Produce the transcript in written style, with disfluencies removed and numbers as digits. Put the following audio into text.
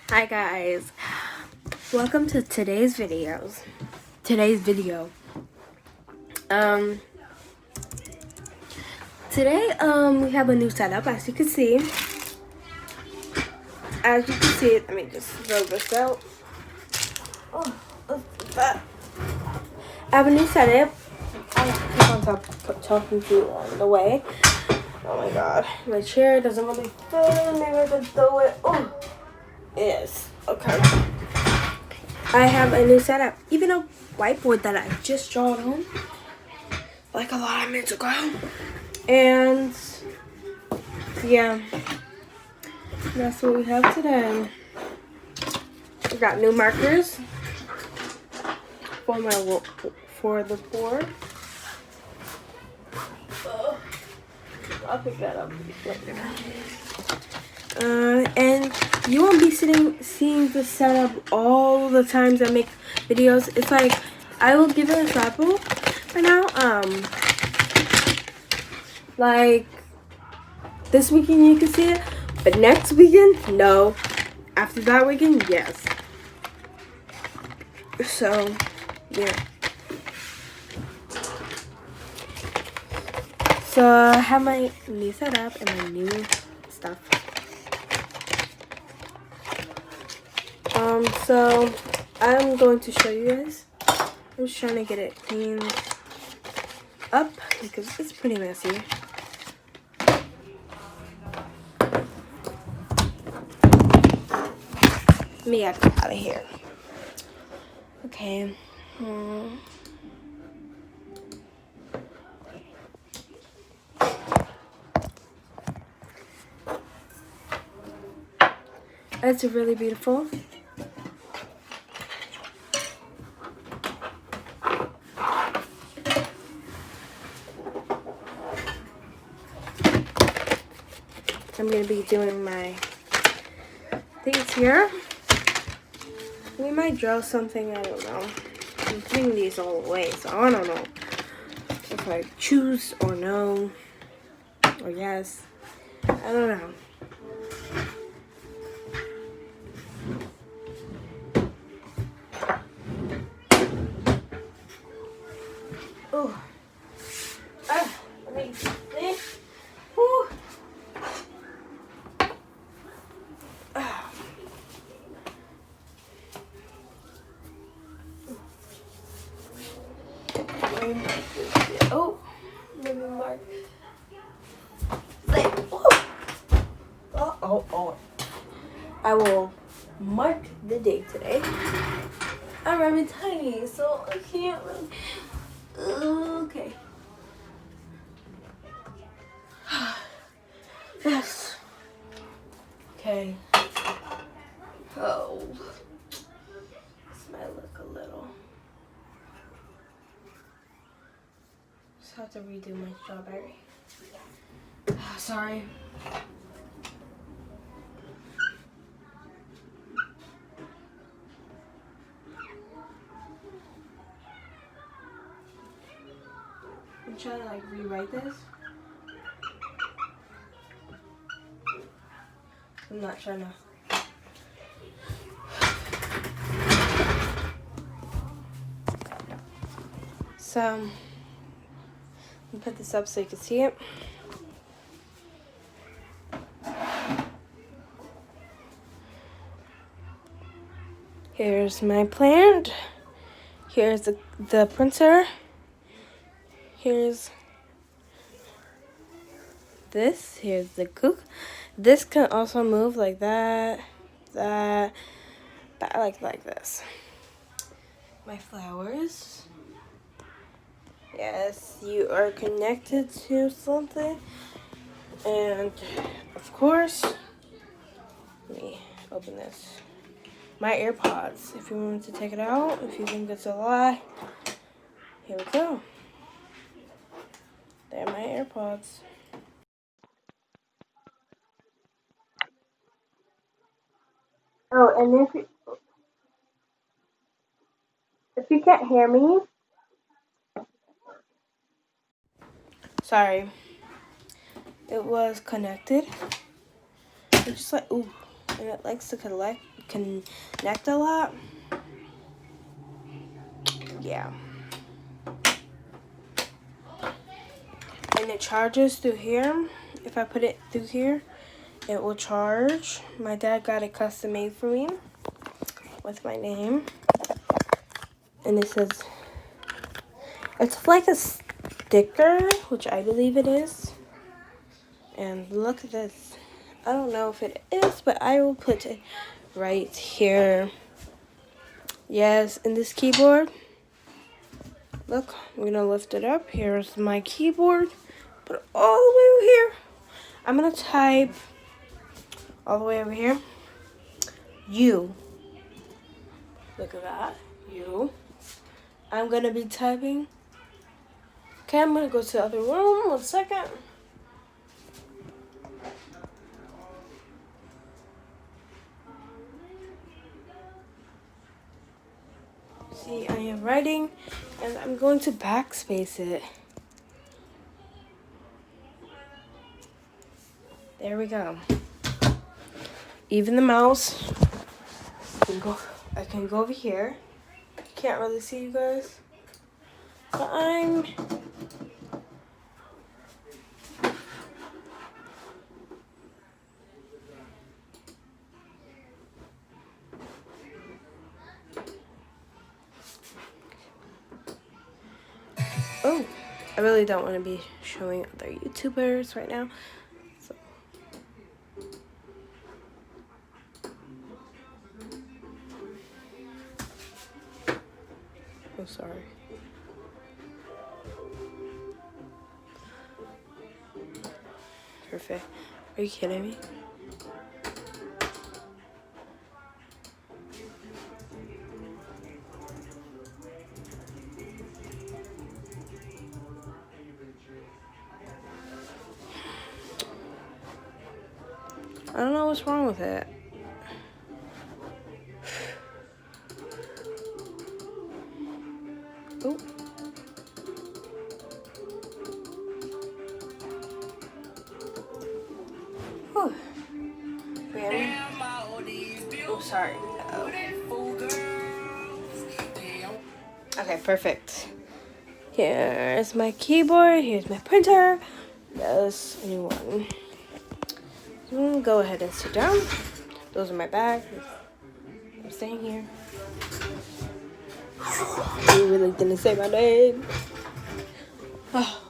Hi guys, welcome to today's video. Today we have a new setup. As you can see, let me just throw this out. I have a new setup. I keep on talking to you on the way. Oh my god, my chair doesn't really fit. Maybe I can throw it. Oh, yes. Okay. I have a new setup, even a whiteboard that I just drawn on, like a lot of minutes ago. And yeah, that's what we have today. We got new markers for the board. I'll pick that up later. And you won't be seeing the setup all the times I make videos. It's like I will give it a sample for now. Like this weekend you can see it, but next weekend, no. After that weekend, yes. So, yeah. So I have my new setup and my new stuff. So I'm going to show you guys. I'm just trying to get it cleaned up because it's pretty messy. Let me get out of here. Okay. It's really beautiful. I'm going to be doing my things here. We might draw something, I don't know. I'm putting these all away, so I don't know if I choose or no or yes. I don't know. Oh, let me see. Woo. Oh, let me mark. Oh. I will mark the date today. I'm really tiny, so I can't really. Okay. Yes. Okay. Oh. This might look a little. Just have to redo my strawberry. Sorry. I'm trying to like rewrite this. I'm not trying to. So, let me put this up so you can see it. Here's my plant. Here's the printer. Here's this. Here's the cook. This can also move like that, like this. My flowers. Yes, you are connected to something. And of course, let me open this. My AirPods. If you want to take it out, if you think it's a lie, here we go. They're my AirPods. Oh, and if you can't hear me, sorry, it was connected. It's just like, ooh, and it likes to connect a lot. Yeah. And it charges through here. If I put it through here, it will charge. My dad got it custom made for me with my name. And it says, it's like a sticker, which I believe it is. And look at this. I don't know if it is, but I will put it right here. Yes, in this keyboard. Look, I'm gonna lift it up. Here's my keyboard. Put it all the way over here. I'm gonna type all the way over here. U. Look at that. U. I'm gonna be typing. Okay, I'm gonna go to the other room. 1 second. See, I am writing, and I'm going to backspace it. There we go. Even the mouse. I can go over here. Can't really see you guys, but I'm. Oh, I really don't want to be showing other YouTubers right now. So. I'm sorry. Perfect. Are you kidding me? I don't know what's wrong with it. Oh. Whew. Oh, sorry. Oh. Okay, perfect. Here's my keyboard. Here's my printer. That's a new one. So I'm gonna go ahead and sit down. Those are my bags. I'm staying here. You really didn't say my name. Oh.